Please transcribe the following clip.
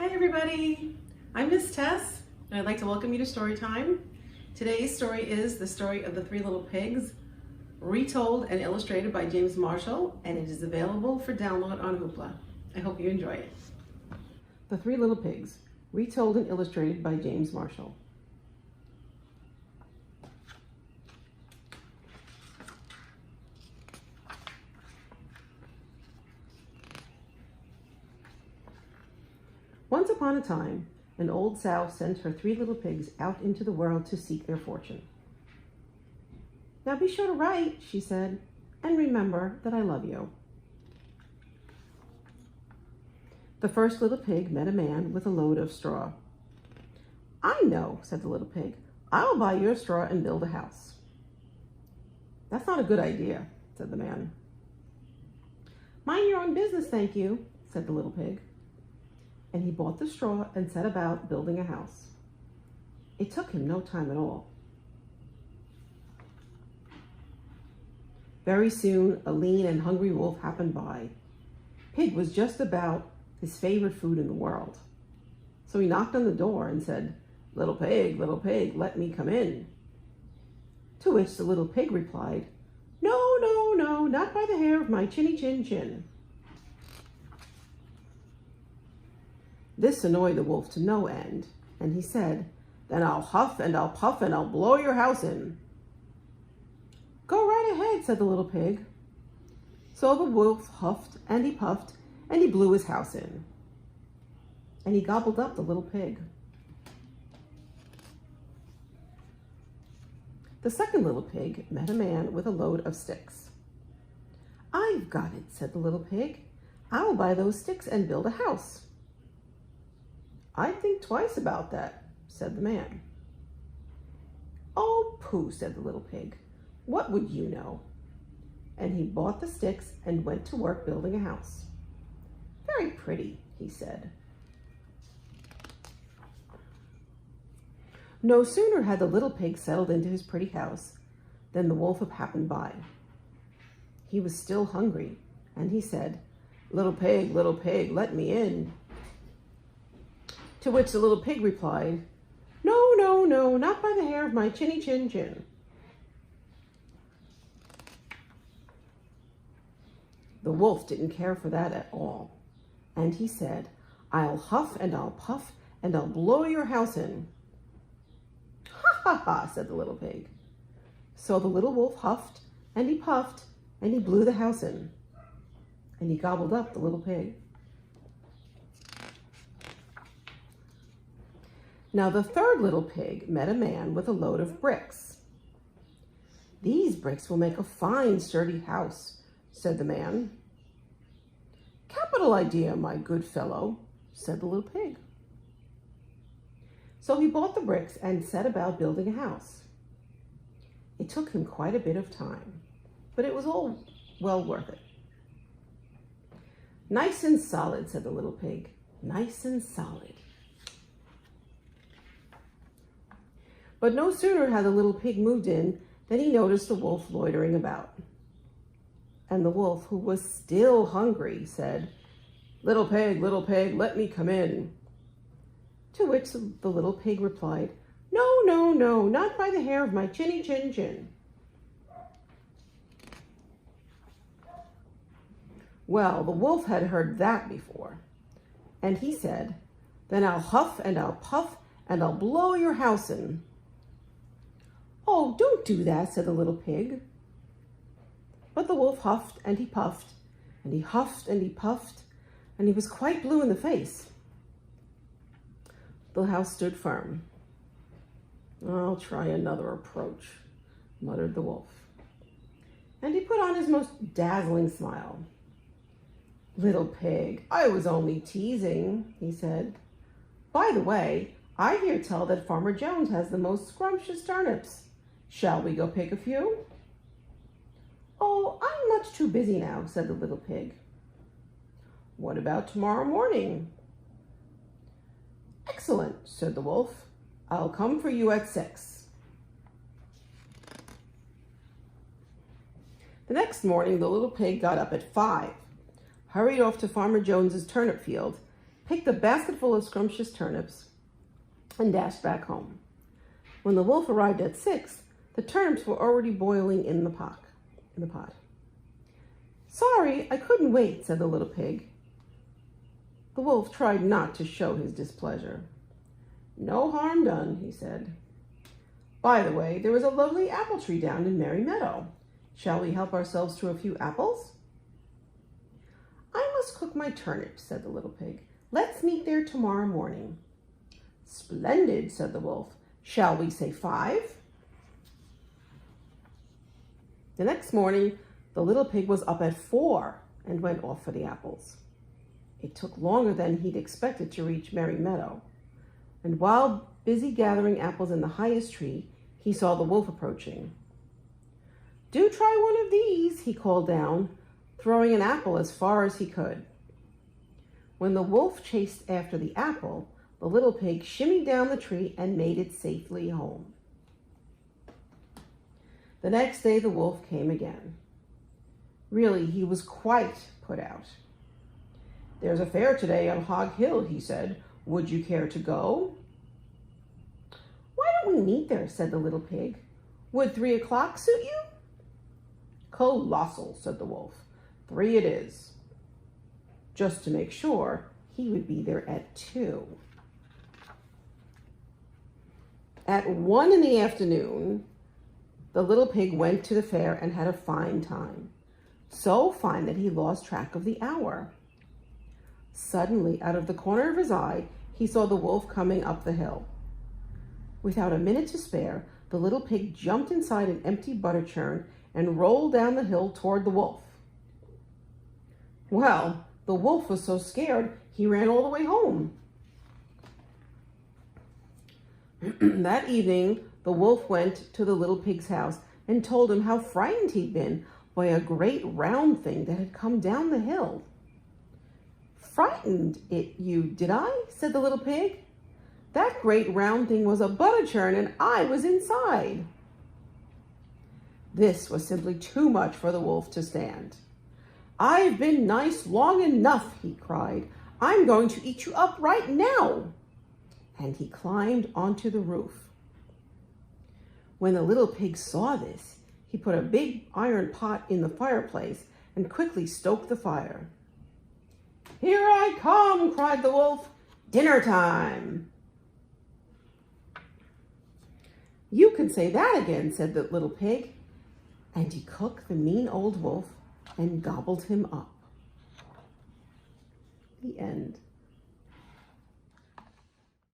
Hi everybody, I'm Miss Tess, and I'd like to welcome you to story time. Today's story is the story of the Three Little Pigs, retold and illustrated by James Marshall, and it is available for download on Hoopla. I hope you enjoy it. The Three Little Pigs, retold and illustrated by James Marshall. Once upon a time, an old sow sent her 3 little pigs out into the world to seek their fortune. "Now be sure to write," she said, "and remember that I love you." The first little pig met a man with a load of straw. "I know," said the little pig. "I'll buy your straw and build a house." "That's not a good idea," said the man. "Mind your own business, thank you," said the little pig. And he bought the straw and set about building a house. It took him no time at all. Very soon, a lean and hungry wolf happened by. Pig was just about his favorite food in the world. So he knocked on the door and said, little pig, let me come in." To which the little pig replied, "No, no, no, not by the hair of my chinny chin chin." This annoyed the wolf to no end, and he said, "Then I'll huff and I'll puff and I'll blow your house in." "Go right ahead," said the little pig. So the wolf huffed and he puffed and he blew his house in. And he gobbled up the little pig. The second little pig met a man with a load of sticks. "I've got it," said the little pig. "I'll buy those sticks and build a house." "I'd think twice about that," said the man. "Oh, pooh," said the little pig. "What would you know?" And he bought the sticks and went to work building a house. "Very pretty," he said. No sooner had the little pig settled into his pretty house than the wolf happened by. He was still hungry, and he said, little pig, let me in." To which the little pig replied, "No, no, no, not by the hair of my chinny chin chin." The wolf didn't care for that at all, and he said, "I'll huff and I'll puff and I'll blow your house in." "Ha, ha, ha," said the little pig. So the little wolf huffed and he puffed and he blew the house in, and he gobbled up the little pig. Now the third little pig met a man with a load of bricks. "These bricks will make a fine, sturdy house," said the man. "Capital idea, my good fellow," said the little pig. So he bought the bricks and set about building a house. It took him quite a bit of time, but it was all well worth it. "Nice and solid," said the little pig. "Nice and solid." But no sooner had the little pig moved in than he noticed the wolf loitering about. And the wolf, who was still hungry, said, little pig, let me come in." To which the little pig replied, "No, no, no, not by the hair of my chinny chin chin." Well, the wolf had heard that before, and he said, "Then I'll huff and I'll puff and I'll blow your house in." "Oh, don't do that," said the little pig. But the wolf huffed and he puffed, and he huffed and he puffed, and he was quite blue in the face. The house stood firm. "I'll try another approach," muttered the wolf. And he put on his most dazzling smile. "Little pig, I was only teasing," he said. "By the way, I hear tell that Farmer Jones has the most scrumptious turnips. Shall we go pick a few?" "Oh, I'm much too busy now," said the little pig. "What about tomorrow morning?" "Excellent," said the wolf. "I'll come for you at 6. The next morning, the little pig got up at 5, hurried off to Farmer Jones's turnip field, picked a basketful of scrumptious turnips, and dashed back home. When the wolf arrived at 6, the turnips were already boiling in the pot. "Sorry, I couldn't wait," said the little pig. The wolf tried not to show his displeasure. "No harm done," he said. "By the way, there is a lovely apple tree down in Merry Meadow. Shall we help ourselves to a few apples?" "I must cook my turnips," said the little pig. "Let's meet there tomorrow morning." "Splendid," said the wolf. "Shall we say 5?" The next morning, the little pig was up at 4 and went off for the apples. It took longer than he'd expected to reach Merry Meadow, and while busy gathering apples in the highest tree, he saw the wolf approaching. "Do try one of these," he called down, throwing an apple as far as he could. When the wolf chased after the apple, the little pig shimmied down the tree and made it safely home. The next day, the wolf came again. Really, he was quite put out. "There's a fair today on Hog Hill," he said. "Would you care to go?" "Why don't we meet there?" said the little pig. "Would 3 o'clock suit you?" "Colossal," said the wolf. 3 it is. Just to make sure, he would be there at 2. At 1 in the afternoon, the little pig went to the fair and had a fine time. So fine that he lost track of the hour. Suddenly, out of the corner of his eye, he saw the wolf coming up the hill. Without a minute to spare, the little pig jumped inside an empty butter churn and rolled down the hill toward the wolf. Well, the wolf was so scared, he ran all the way home. That evening, the wolf went to the little pig's house and told him how frightened he'd been by a great round thing that had come down the hill. "Frightened you, did I?" said the little pig. "That great round thing was a butter churn and I was inside." This was simply too much for the wolf to stand. "I've been nice long enough," he cried. "I'm going to eat you up right now." And he climbed onto the roof. When the little pig saw this, he put a big iron pot in the fireplace and quickly stoked the fire. "Here I come," cried the wolf. "Dinner time." "You can say that again," said the little pig. And he cooked the mean old wolf and gobbled him up. The end.